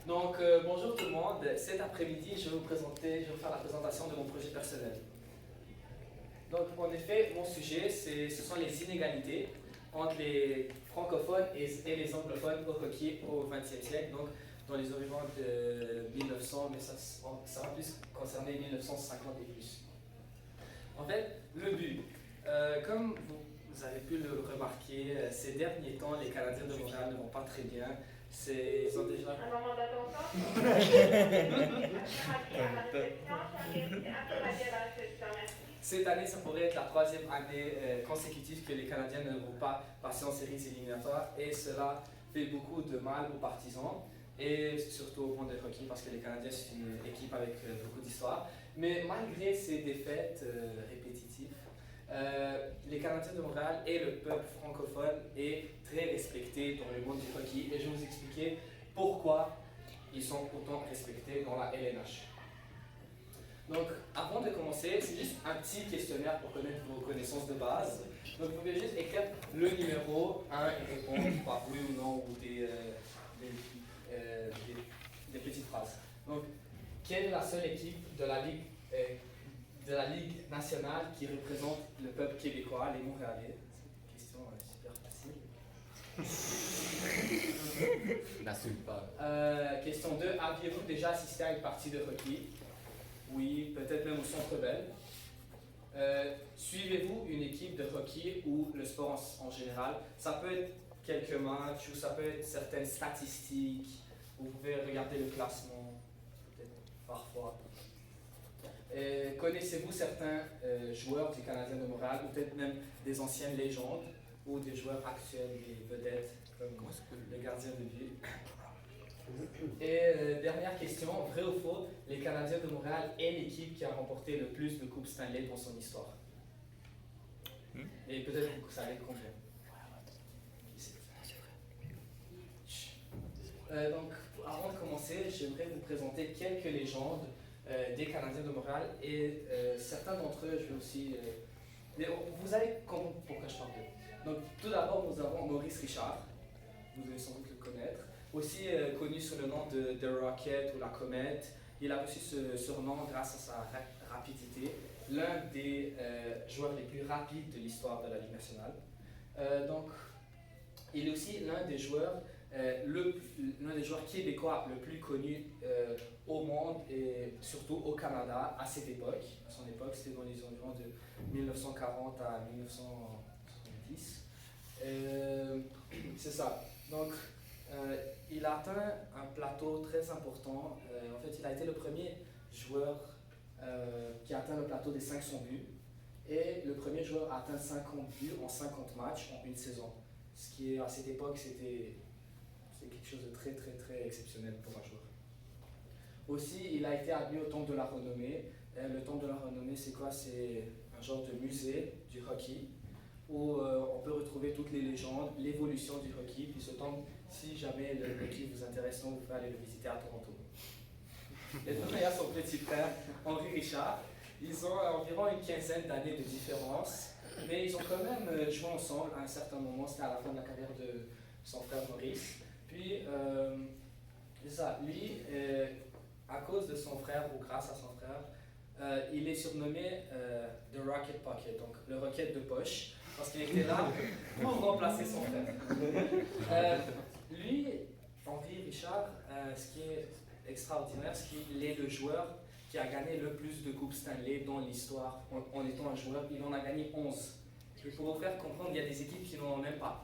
Donc, bonjour tout le monde. Cet après-midi, je vais vous faire la présentation de mon projet personnel. Donc, en effet, mon sujet, ce sont les inégalités entre les francophones et les anglophones au hockey au XXe siècle, donc dans les environs de 1900, mais ça va plus concerner 1950 et plus. En fait, le but, comme vous avez pu le remarquer, ces derniers temps, les Canadiens de Montréal ne vont pas très bien. Ils ont déjà... Un moment d'attention. Cette année, ça pourrait être la troisième année consécutive que les Canadiens ne vont pas passer en séries éliminatoires et cela fait beaucoup de mal aux partisans et surtout au monde de hockey parce que les Canadiens c'est une équipe avec beaucoup d'histoire. Mais malgré ces défaites répétitives, les Canadiens de Montréal et le peuple francophone est très respecté dans le monde du hockey et je vais vous expliquer pourquoi ils sont autant respectés dans la LNH. Donc, avant de commencer, c'est juste un petit questionnaire pour connaître vos connaissances de base. Donc, vous pouvez juste écrire le numéro 1 et répondre par oui ou non ou des petites phrases. Donc, quelle est la seule équipe de la Ligue nationale qui représente le peuple québécois, les Montréalais? C'est une question super facile. N'insulte pas. Question 2. Aviez-vous déjà assisté à une partie de hockey? Oui, peut-être même au Centre Bell. Suivez-vous une équipe de hockey ou le sport en général? Ça peut être quelques matchs ou ça peut être certaines statistiques. Vous pouvez regarder le classement, peut-être parfois. Connaissez-vous certains joueurs du Canadien de Montréal ou peut-être même des anciennes légendes ou des joueurs actuels, des vedettes comme le gardien de but? Et dernière question, vrai ou faux, les Canadiens de Montréal est l'équipe qui a remporté le plus de coupes Stanley dans son histoire. Et peut-être que vous savez combien. Donc, avant de commencer, j'aimerais vous présenter quelques légendes des Canadiens de Montréal et certains d'entre eux, je vais aussi... vous allez comprendre pourquoi je parle d'eux. Donc, tout d'abord, nous avons Maurice Richard, vous devez sans doute le connaître. Aussi connu sous le nom de The Rocket ou la Comète. Il a reçu ce surnom grâce à sa rapidité, l'un des joueurs les plus rapides de l'histoire de la Ligue nationale. Donc, il est aussi l'un des joueurs québécois le plus connu au monde et surtout au Canada à cette époque. À son époque, c'était dans les environs de 1940 à 1970. C'est ça. Donc, il a atteint un plateau très important. En fait, il a été le premier joueur qui a atteint le plateau des 500 buts et le premier joueur à atteindre 50 buts en 50 matchs en une saison. Ce qui, à cette époque, c'était quelque chose de très, très, très exceptionnel pour un joueur. Aussi, il a été admis au Temple de la Renommée. Le Temple de la Renommée, c'est quoi? C'est un genre de musée du hockey où on peut retrouver toutes les légendes, l'évolution du hockey, puis ce temple, si jamais le hockey vous intéresse, vous pouvez aller le visiter à Toronto. Et donc, il y a son petit frère, Henri Richard. Ils ont environ une quinzaine d'années de différence, mais ils ont quand même joué ensemble à un certain moment, c'était à la fin de la carrière de son frère Maurice. Puis, c'est ça, lui, à cause de son frère, ou grâce à son frère, il est surnommé The Rocket Pocket, donc le rocket de poche, parce qu'il était là pour remplacer son frère. Lui, Henri Richard, ce qui est extraordinaire, c'est qu'il est le joueur qui a gagné le plus de coupes Stanley dans l'histoire en étant un joueur. Il en a gagné 11. Et pour vous faire comprendre, il y a des équipes qui n'en ont même pas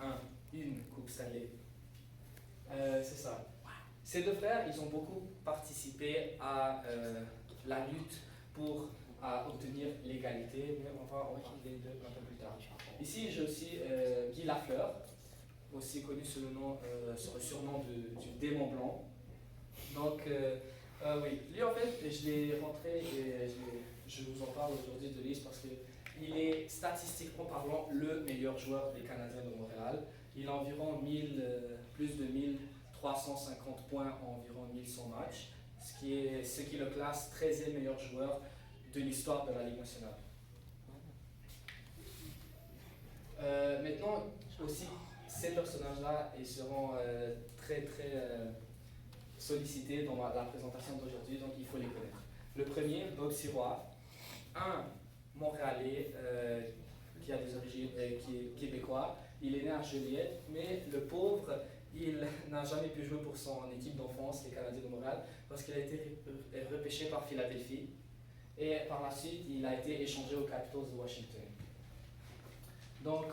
une coupe Stanley. C'est ça. Ces deux frères, ils ont beaucoup participé à la lutte pour obtenir l'égalité, mais on va en parler d'eux un peu plus tard. Ici, j'ai aussi Guy Lafleur, aussi connu sous le surnom du démon blanc. Donc, oui, lui en fait, je l'ai rentré et je vous en parle aujourd'hui de lui parce qu'il est statistiquement parlant le meilleur joueur des Canadiens de Montréal. Il a environ plus de 1350 points en environ 1100 matchs, ce qui le classe 13e meilleur joueur de l'histoire de la Ligue nationale. Maintenant, aussi, ces personnages-là, ils seront très, très sollicités dans la présentation d'aujourd'hui, donc il faut les connaître. Le premier, Bob Sirois, un Montréalais qui a des origines, qui est québécois. Il est né à Joliette, mais le pauvre, il n'a jamais pu jouer pour son équipe d'enfance, les Canadiens de Montréal, parce qu'il a été repêché par Philadelphie. Et par la suite, il a été échangé aux Capitals de Washington. Donc,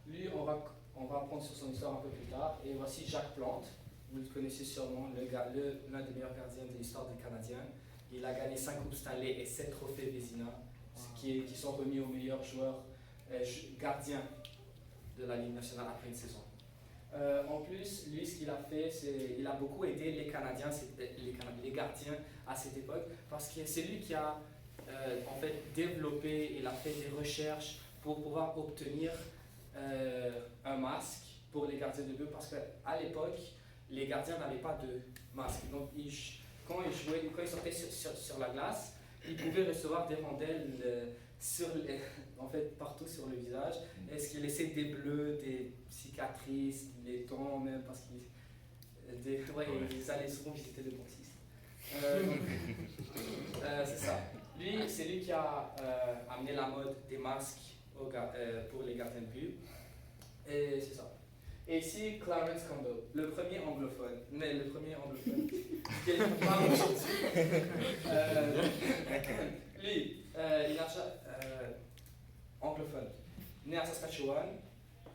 lui, on va apprendre sur son histoire un peu plus tard. Et voici Jacques Plante. Vous le connaissez sûrement, l'un des meilleurs gardiens de l'histoire des Canadiens. Il a gagné 5 Coupes Stanley et 7 trophées Vézina, qui sont remis aux meilleurs joueurs gardiens de la Ligue nationale après une saison. En plus, lui, ce qu'il a fait, c'est qu'il a beaucoup aidé les Canadiens, les gardiens à cette époque, parce que c'est lui qui a en fait développé, il a fait des recherches pour pouvoir obtenir un masque pour les gardiens de but, parce qu'à l'époque, les gardiens n'avaient pas de masque. Donc, quand ils sortaient sur la glace, ils pouvaient recevoir des rondelles en fait, partout sur le visage. Est-ce qu'ils laissaient des bleus, des cicatrices, des dents même, parce ils allaient souvent visiter le dentiste. C'est ça. C'est lui qui a amené la mode des masques pour les gardiens de but. Et c'est ça. Et ici, Clarence Campbell, le premier anglophone, qui parle aujourd'hui. Lui, il est anglophone, né à Saskatchewan,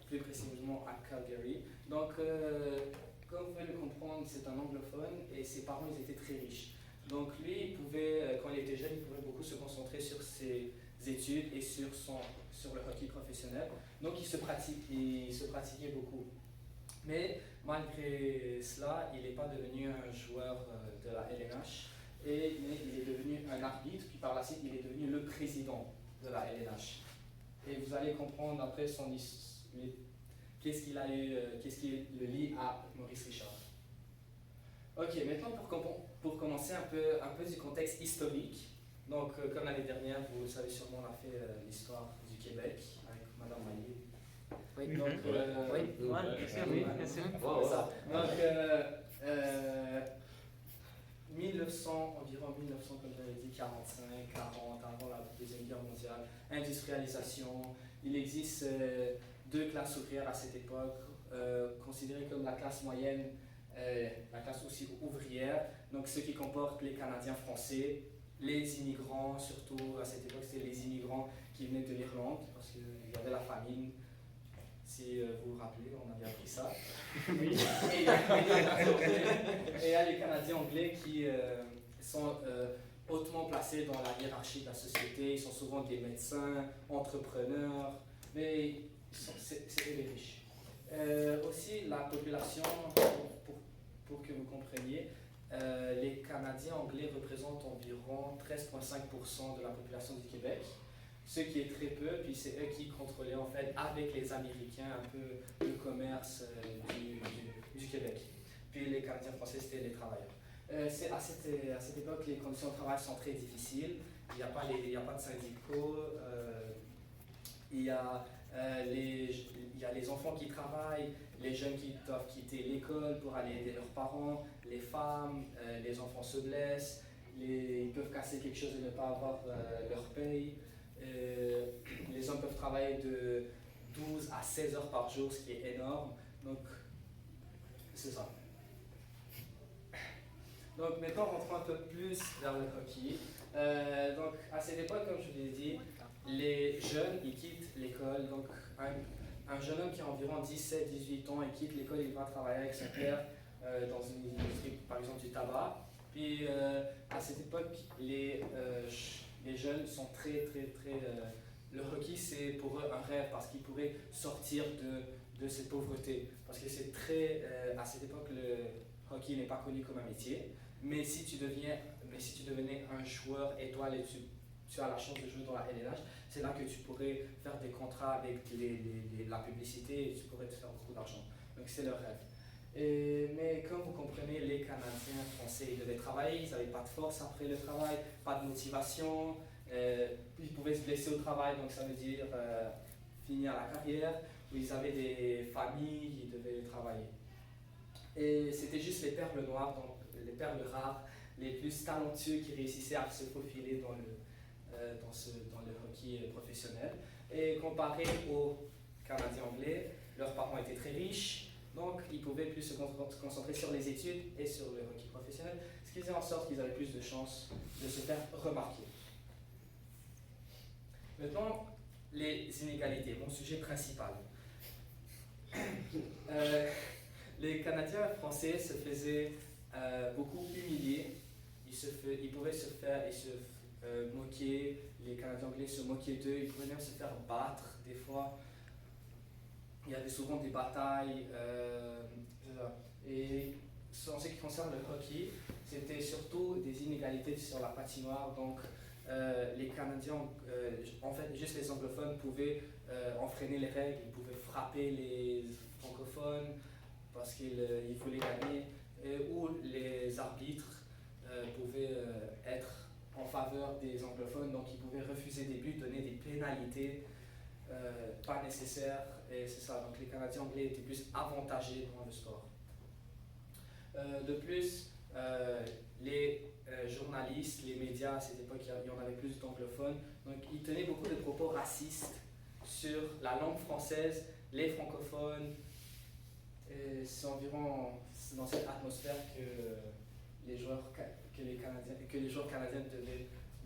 plus précisément à Calgary. Donc, comme vous pouvez le comprendre, c'est un anglophone et ses parents ils étaient très riches. Donc lui, quand il était jeune, il pouvait beaucoup se concentrer sur ses études et sur le hockey professionnel. Donc il se pratiquait beaucoup. Mais malgré cela, il n'est pas devenu un joueur de la LNH, mais il est devenu un arbitre, puis par la suite, il est devenu le président de la LNH. Et vous allez comprendre après qu'est-ce qui le lie à Maurice Richard. Ok, maintenant pour commencer un peu du contexte historique. Donc, comme l'année dernière, vous savez sûrement, on a fait l'histoire du Québec avec Madame Maillé. Oui, donc, bien sûr. Wow. Ça. Donc, environ 1900, comme j'avais dit, 45, 40, avant la Deuxième Guerre mondiale, industrialisation. Il existe deux classes ouvrières à cette époque, considérées comme la classe moyenne, la classe aussi ouvrière, donc ceux qui comportent les Canadiens français, les immigrants, surtout à cette époque, c'était les immigrants qui venaient de l'Irlande, parce qu'il y avait la famine. Si vous vous rappelez, on avait appris ça. Oui. Et il y a les Canadiens anglais qui sont hautement placés dans la hiérarchie de la société. Ils sont souvent des médecins, entrepreneurs, mais c'est des riches. Aussi, la population, pour que vous compreniez, les Canadiens anglais représentent environ 13,5% de la population du Québec. Ce qui est très peu, puis c'est eux qui contrôlaient en fait avec les Américains un peu le commerce du Québec. Puis les Canadiens français, c'était les travailleurs. C'est à cette époque, les conditions de travail sont très difficiles. Il n'y a pas de syndicats, il y a les enfants qui travaillent, les jeunes qui doivent quitter l'école pour aller aider leurs parents, les femmes, les enfants se blessent, ils peuvent casser quelque chose et ne pas avoir leur paye. Les hommes peuvent travailler de 12 à 16 heures par jour, ce qui est énorme. Donc, c'est ça. Donc, maintenant, rentrons un peu plus vers le hockey. Donc, à cette époque, comme je vous l'ai dit, les jeunes, ils quittent l'école. Donc, un jeune homme qui a environ 17-18 ans, il quitte l'école, il va travailler avec son père dans une industrie, par exemple, du tabac. Puis, à cette époque, les jeunes sont très. Le hockey, c'est pour eux un rêve parce qu'ils pourraient sortir de cette pauvreté. Parce que c'est très. À cette époque, le hockey n'est pas connu comme un métier. Mais si tu devenais un joueur étoile et tu as la chance de jouer dans la LNH, c'est là que tu pourrais faire des contrats avec la publicité et tu pourrais te faire beaucoup d'argent. Donc, c'est leur rêve. Mais comme vous comprenez, les Canadiens français, ils devaient travailler, ils n'avaient pas de force après le travail, pas de motivation, ils pouvaient se blesser au travail, donc ça veut dire finir la carrière, où ils avaient des familles qui devaient travailler. Et c'était juste les perles noires, donc les perles rares, les plus talentueux qui réussissaient à se faufiler dans le hockey professionnel. Et comparé aux Canadiens anglais, leurs parents étaient très riches, donc ils pouvaient plus se concentrer sur les études et sur le hockey professionnel, ce qui faisait en sorte qu'ils avaient plus de chances de se faire remarquer. Maintenant, les inégalités, mon sujet principal. Les Canadiens français se faisaient beaucoup humilier. Ils pouvaient se moquer, les Canadiens anglais se moquaient d'eux, ils pouvaient même se faire battre des fois. Il y avait souvent des batailles. Et en ce qui concerne le hockey, c'était surtout des inégalités sur la patinoire. Donc, les Canadiens, en fait, juste les anglophones pouvaient enfreiner les règles, ils pouvaient frapper les francophones parce qu'ils voulaient gagner, ou les arbitres pouvaient être en faveur des anglophones, donc ils pouvaient refuser des buts, donner des pénalités pas nécessaires, et c'est ça. Donc les Canadiens anglais étaient plus avantagés dans le sport. De plus, les journalistes, les médias à cette époque, il y en avait plus d'anglophones, donc ils tenaient beaucoup de propos racistes sur la langue française, les francophones. Et c'est environ dans cette atmosphère que les joueurs canadiens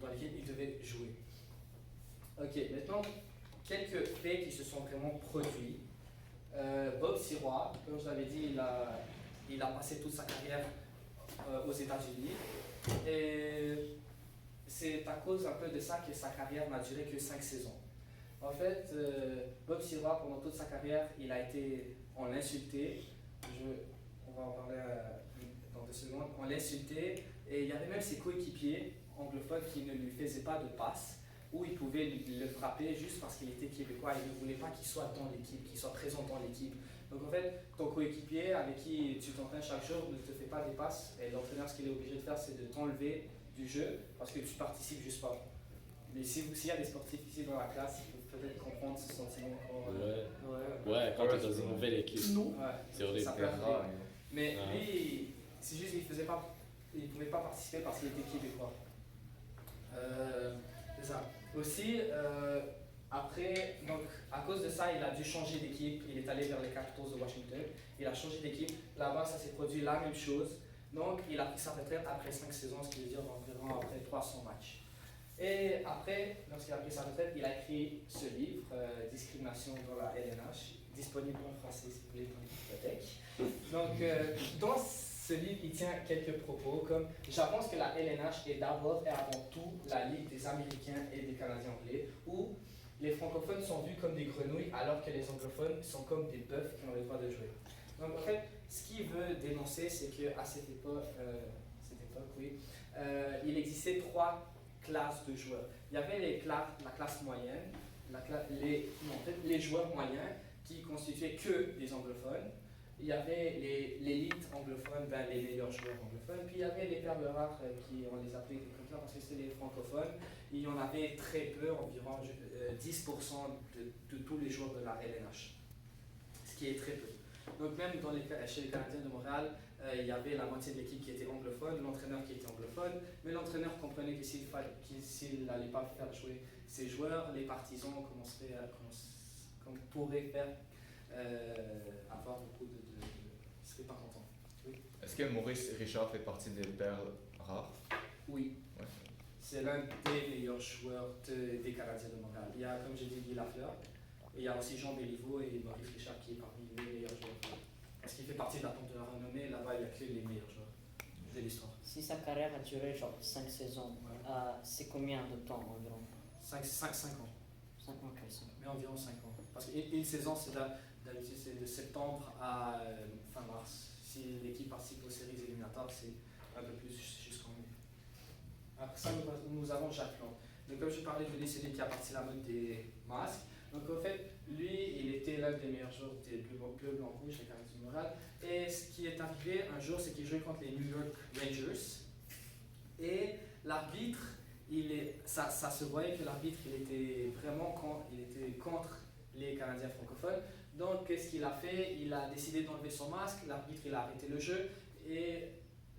dans lesquels ils devaient jouer. Ok, maintenant quelques faits qui se sont vraiment produits. Bob Sirois, comme je l'avais dit, il a passé toute sa carrière aux États-Unis. Et c'est à cause un peu de ça que sa carrière n'a duré que 5 saisons. En fait, Bob Sirois, pendant toute sa carrière, on l'insultait. On va en parler dans 2 secondes. On l'insultait, et il y avait même ses coéquipiers anglophones qui ne lui faisaient pas de passe, où ils pouvaient le frapper juste parce qu'il était québécois. Ils ne voulaient pas qu'il soit dans l'équipe, qu'il soit présent dans l'équipe. Donc en fait, ton coéquipier avec qui tu t'entraînes chaque jour ne te fait pas des passes, et l'entraîneur, ce qu'il est obligé de faire, c'est de t'enlever du jeu parce que tu participes juste pas. Mais s'il y a des sportifs ici dans la classe, ils peuvent peut-être comprendre ce sentiment. Ouais, quand tu es dans une nouvelle équipe. Non. C'est horrible. Ça peut arriver. Mais lui, c'est juste qu'il ne pouvait pas participer parce qu'il était québécois. C'est ça. Aussi, après, donc, à cause de ça, il a dû changer d'équipe. Il est allé vers les Capitals de Washington. Il a changé d'équipe. Là-bas, ça s'est produit la même chose. Donc, il a pris sa retraite après 5 saisons, ce qui veut dire environ après 300 matchs. Et après, lorsqu'il a pris sa retraite, il a écrit ce livre, Discrimination dans la LNH, disponible en français si vous voulez dans les bibliothèques. Donc, dans ce livre, il tient quelques propos comme « J'avance que la LNH est d'abord et avant tout la Ligue des Américains et des Canadiens anglais, où les francophones sont vus comme des grenouilles alors que les anglophones sont comme des bœufs qui ont le droit de jouer. » Donc en fait, ce qu'il veut dénoncer, c'est qu'à cette époque, il existait 3 classes de joueurs. Il y avait la classe moyenne, les joueurs moyens qui constituaient que des anglophones. Il y avait l'élite anglophone, les meilleurs joueurs anglophones, puis il y avait les perles rares, on les appelait comme ça parce que c'était les francophones. Il y en avait très peu, environ 10% de tous les joueurs de la LNH, ce qui est très peu. Donc même chez les Canadiens de Montréal, il y avait la moitié de l'équipe qui était anglophone, l'entraîneur qui était anglophone, mais l'entraîneur comprenait que s'il n'allait pas faire jouer ses joueurs, les partisans pourraient faire avoir beaucoup de ils seraient pas contents. Oui. Est-ce que Maurice Richard fait partie des perles rares? Oui. Ouais. C'est l'un des meilleurs joueurs des Canadiens de Montréal. Il y a, comme j'ai dit, Guy Lafleur, et il y a aussi Jean Béliveau et Maurice Richard qui est parmi les meilleurs joueurs. Parce qu'il fait partie de la pompe de la renommée, là-bas il n'y a que les meilleurs joueurs de l'histoire. Si sa carrière a duré genre 5 saisons, c'est combien de temps environ? 5 ans. 5 ans, ok. Mais environ 5 ans. Parce qu'une saison, d'habitude, c'est de septembre à fin mars. Si l'équipe participe aux séries éliminatoires, c'est un peu plus jusqu'en mai. Après ça, nous avons Jacques Plante. Donc, comme je parlais de lui, c'est lui qui a parti la mode des masques. Donc, en fait, lui, il était l'un des meilleurs joueurs des Bleu, Blanc, Rouge, les Canadiens de Montréal. Et ce qui est arrivé un jour, c'est qu'il jouait contre les New York Rangers. Et l'arbitre, ça se voyait que l'arbitre, il était contre les Canadiens francophones. Donc, qu'est-ce qu'il a fait? Il a décidé d'enlever son masque, l'arbitre il a arrêté le jeu et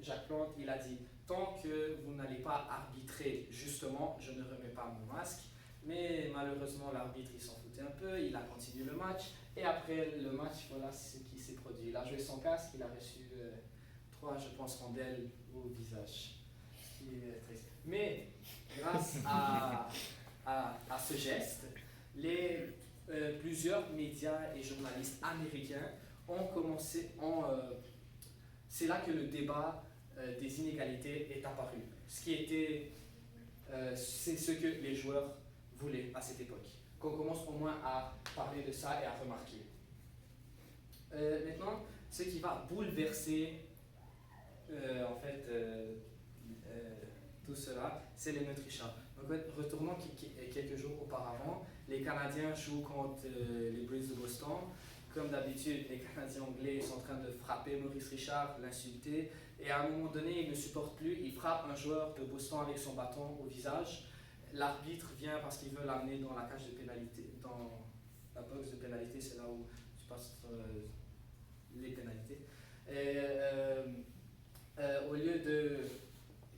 Jacques Plante il a dit tant que vous n'allez pas arbitrer justement, je ne remets pas mon masque. Mais malheureusement, l'arbitre il s'en foutait un peu, il a continué le match et après le match, voilà ce qui s'est produit. Il a joué son casque, il a reçu 3, je pense, rondelles au visage. Ce qui est triste. Mais grâce à ce geste, plusieurs médias et journalistes américains ont commencé, c'est là que le débat des inégalités est apparu. Ce qui était, c'est ce que les joueurs voulaient à cette époque. Qu'on commence au moins à parler de ça et à remarquer. Maintenant, ce qui va bouleverser tout cela, c'est l'émeute Richard. Donc, retournons quelques jours auparavant, les Canadiens jouent contre les Bruins de Boston. Comme d'habitude, les Canadiens anglais sont en train de frapper Maurice Richard, l'insulter, et à un moment donné, il ne supporte plus, il frappe un joueur de Boston avec son bâton au visage. L'arbitre vient parce qu'il veut l'amener dans la cage de pénalité, dans la box de pénalité, c'est là où tu passes les pénalités. Et, au lieu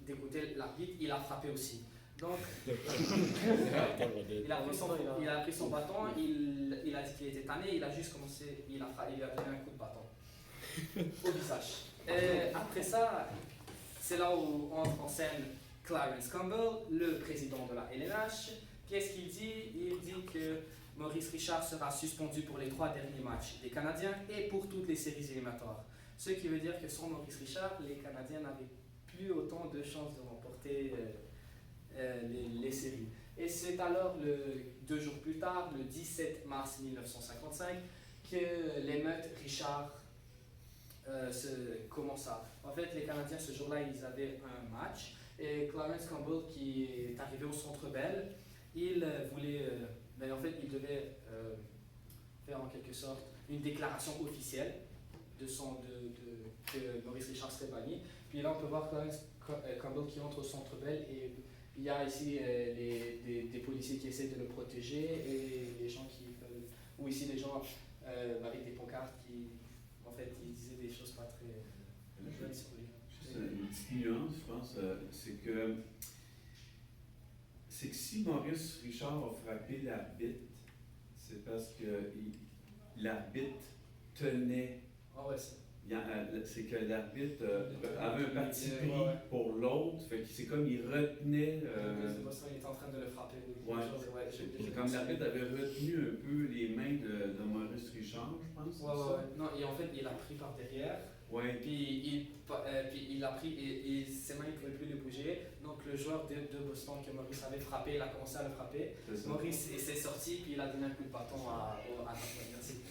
d'écouter l'arbitre, il a frappé aussi. Donc, il a pris son bâton, il a dit qu'il était tanné, il a juste commencé, il lui a donné un coup de bâton au visage. Et après ça, c'est là où entre en scène Clarence Campbell, le président de la LNH. Qu'est-ce qu'il dit? Il dit que Maurice Richard sera suspendu pour les 3 derniers matchs des Canadiens et pour toutes les séries éliminatoires. Ce qui veut dire que sans Maurice Richard, les Canadiens n'avaient plus autant de chances de remporter les séries. Et c'est alors 2 jours plus tard, le 17 mars 1955, que l'émeute Richard commença. En fait, les Canadiens, ce jour-là, ils avaient un match. Et Clarence Campbell, qui est arrivé au Centre Bell, il voulait, en fait, il devait faire en quelque sorte une déclaration officielle que Maurice Richard serait banni. Puis là, on peut voir Clarence Campbell qui entre au Centre Bell et il y a ici des policiers qui essaient de le protéger et les gens qui veulent, ou ici des gens avec des pancartes qui, en fait, ils disaient des choses pas très jolies sur lui. Juste une petite nuance, je pense, c'est que si Maurice Richard a frappé l'arbitre, c'est parce que l'arbitre tenait. Ah ouais, c'est que l'arbitre avait un parti pris pour l'autre, fait que c'est comme il retenait. Il était en train de le frapper. C'est comme l'arbitre avait retenu un peu les mains de Maurice Richard, je pense. Non, et en fait, il a pris par derrière. Ouais. Puis il a pris et ses mains ne pouvaient plus les bouger. Donc le joueur de Boston que Maurice avait frappé, il a commencé à le frapper. Maurice s'est sorti puis il a donné un coup de bâton à merci.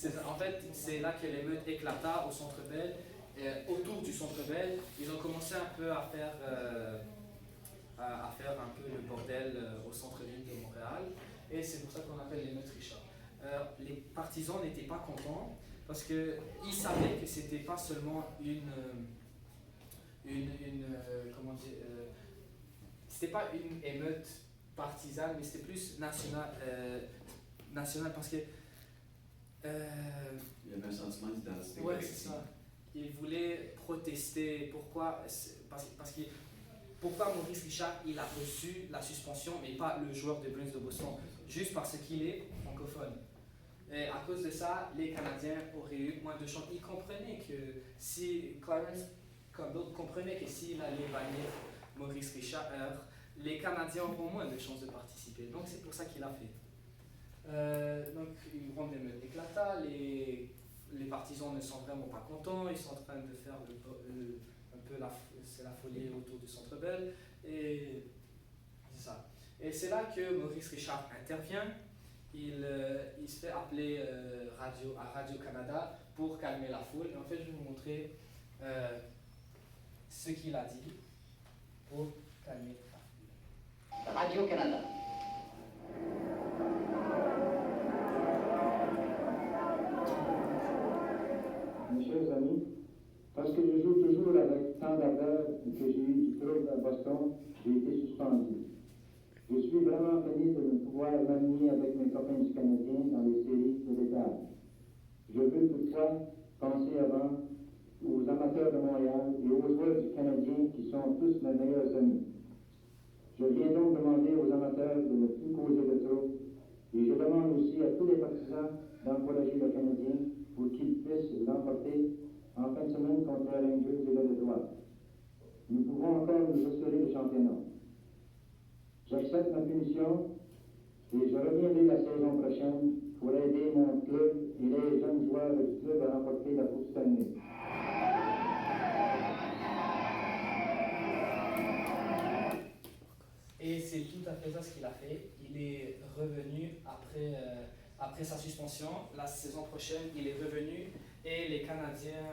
C'est ça. En fait, c'est là que l'émeute éclata au Centre Bell. Autour du Centre Bell, ils ont commencé un peu à faire un peu le bordel au centre-ville de Montréal. Et c'est pour ça qu'on appelle l'émeute Richard. Les partisans n'étaient pas contents parce qu'ils savaient que c'était pas seulement c'était pas une émeute partisane, mais c'était plus national parce que il y avait un sentiment d'identité. Ouais, c'est ça. Il voulait protester. Pourquoi? Pourquoi Maurice Richard il a reçu la suspension, mais pas le joueur des Bruins de Boston? Juste parce qu'il est francophone. Et à cause de ça, les Canadiens auraient eu moins de chances. Ils comprenaient que si Clarence Campbell comprenait que s'il allait bannir Maurice Richard, les Canadiens auront moins de chances de participer. Donc c'est pour ça qu'il a fait. Donc une grande émeute éclata, les partisans ne sont vraiment pas contents, ils sont en train de faire un peu la folie autour du Centre Bell et c'est ça. Et c'est là que Maurice Richard intervient, il se fait appeler à Radio-Canada pour calmer la foule. Et en fait, je vais vous montrer ce qu'il a dit pour calmer la foule. Radio-Canada. Mes chers amis, parce que je joue toujours avec tant d'ardeur que j'ai eu du club à Boston, j'ai été suspendu. Je suis vraiment béni de pouvoir m'aligner avec mes copains du Canadien dans les séries de détail. Je veux toutefois penser avant aux amateurs de Montréal et aux joueurs du Canadien qui sont tous mes meilleurs amis. Je viens donc demander aux amateurs de ne plus causer de trop et je demande aussi à tous les partisans d'encourager le Canadien pour qu'ils puissent l'emporter en fin de semaine contre les Rangers et le Détroit. Nous pouvons encore nous assurer le championnat. J'accepte ma punition et je reviendrai la saison prochaine pour aider mon club et les jeunes joueurs du club à remporter la Coupe Stanley. Et c'est tout à fait ça ce qu'il a fait. Il est revenu après sa suspension. La saison prochaine, il est revenu et les Canadiens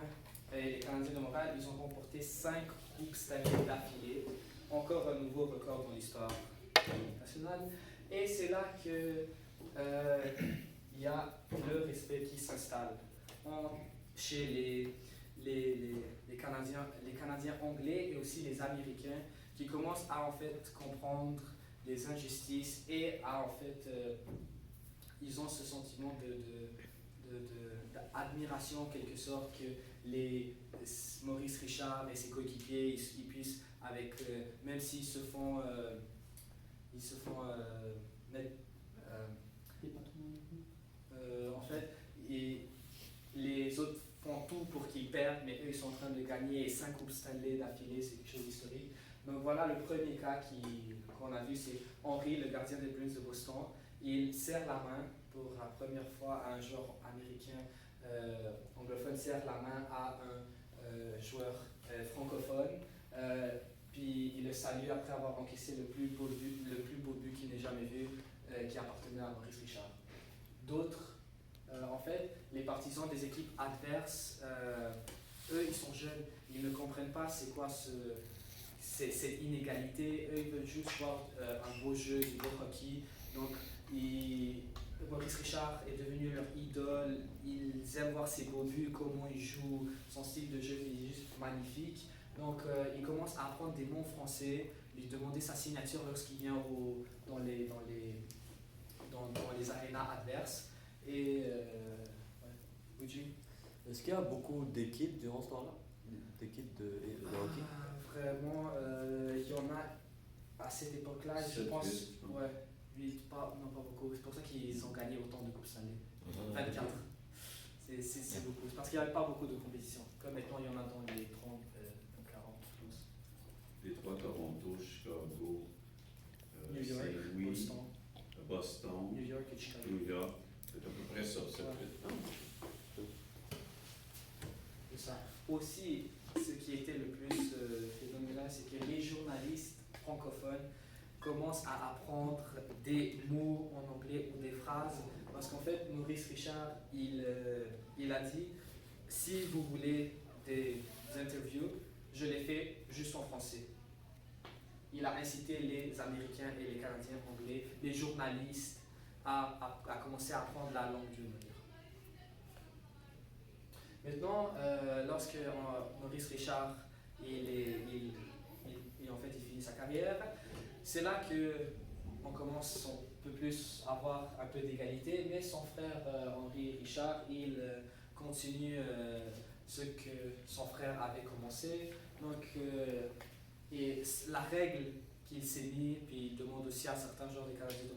de Montréal, ils ont remporté 5 Coupes Stanley d'affilée. Encore un nouveau record dans l'histoire nationale. Et c'est là que il y a le respect qui s'installe chez les Canadiens anglais et aussi les Américains qui commencent à en fait comprendre les injustices et à en fait ils ont ce sentiment d'admiration en quelque sorte que Maurice Richard et ses coéquipiers ils puissent avec même s'ils se font mettre en fait les autres font tout pour qu'ils perdent mais eux ils sont en train de gagner 5 Coupes Stanley d'affilée, c'est quelque chose d'historique. Donc voilà le premier cas qu'on a vu, c'est Henry, le gardien des Bruins de Boston. Il serre la main pour la première fois à un joueur américain anglophone, serre la main à un joueur francophone. Puis il le salue après avoir encaissé le plus beau but qu'il n'ait jamais vu, qui appartenait à Maurice Richard. D'autres, en fait, les partisans des équipes adverses, eux ils sont jeunes, ils ne comprennent pas c'est quoi cette inégalité. Eux ils veulent juste voir un beau jeu, du beau hockey. Donc Maurice Richard est devenu leur idole, ils aiment voir ses beaux buts, comment il joue, son style de jeu est juste magnifique. Donc il commence à apprendre des mots français, lui demander sa signature lorsqu'il vient dans les arénas adverses. Et oui. Est-ce qu'il y a beaucoup d'équipes durant ce temps-là? D'équipes de hockey? Vraiment, il y en a à cette époque-là, je pense. Ouais, 8, pas beaucoup. C'est pour ça qu'ils ont gagné autant de Coupes Stanley. 24. C'est beaucoup. C'est parce qu'il n'y avait pas beaucoup de compétition. Comme maintenant, il y en a dans les 30, 40, 12. Les trois, Toronto, Chicago, New York, Saint-Louis, Boston, New York et Chicago. New York. C'est à peu près ça, c'est C'est ça. Aussi, ce qui était le plus phénoménal, c'est que les journalistes francophones commencent à apprendre des mots en anglais ou des phrases. Parce qu'en fait, Maurice Richard, il a dit, si vous voulez des interviews, je les fais juste en français. Il a incité les Américains et les Canadiens anglais, les journalistes, à commencer à apprendre la langue d'une manière. Maintenant, lorsque Maurice Richard il finit sa carrière, c'est là qu'on commence un peu plus à avoir un peu d'égalité, mais son frère Henry Richard, il continue ce que son frère avait commencé. Donc, et la règle qu'il s'est mis, puis il demande aussi à certains joueurs des Canadiens de